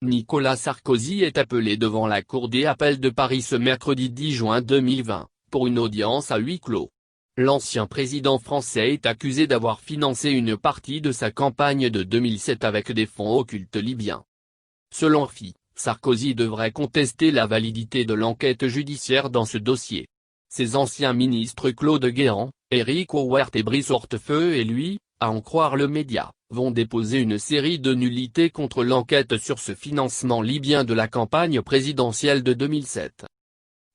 Nicolas Sarkozy est appelé devant la Cour des appels de Paris ce mercredi 10 juin 2020, pour une audience à huis clos. L'ancien président français est accusé d'avoir financé une partie de sa campagne de 2007 avec des fonds occultes libyens. Selon FI, Sarkozy devrait contester la validité de l'enquête judiciaire dans ce dossier. Ses anciens ministres Claude Guéant, Éric Woerth et Brice Hortefeux et lui, à en croire le média, vont déposer une série de nullités contre l'enquête sur ce financement libyen de la campagne présidentielle de 2007.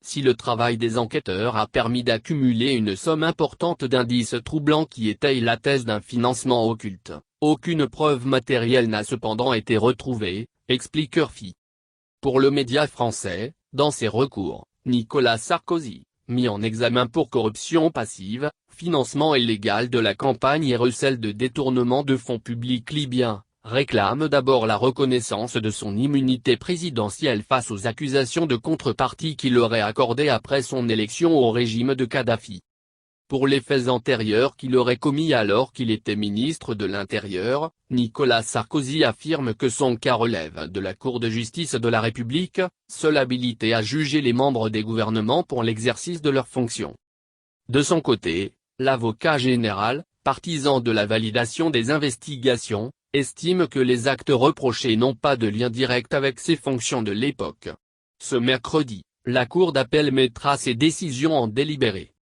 Si le travail des enquêteurs a permis d'accumuler une somme importante d'indices troublants qui étayent la thèse d'un financement occulte, aucune preuve matérielle n'a cependant été retrouvée, explique RFI. Pour le média français, dans ses recours, Nicolas Sarkozy, mis en examen pour corruption passive, financement illégal de la campagne et recel de détournement de fonds publics libyens, réclame d'abord la reconnaissance de son immunité présidentielle face aux accusations de contrepartie qu'il aurait accordées après son élection au régime de Kadhafi. Pour les faits antérieurs qu'il aurait commis alors qu'il était ministre de l'Intérieur, Nicolas Sarkozy affirme que son cas relève de la Cour de justice de la République, seule habilitée à juger les membres des gouvernements pour l'exercice de leurs fonctions. De son côté, l'avocat général, partisan de la validation des investigations, estime que les actes reprochés n'ont pas de lien direct avec ses fonctions de l'époque. Ce mercredi, la Cour d'appel mettra ses décisions en délibéré.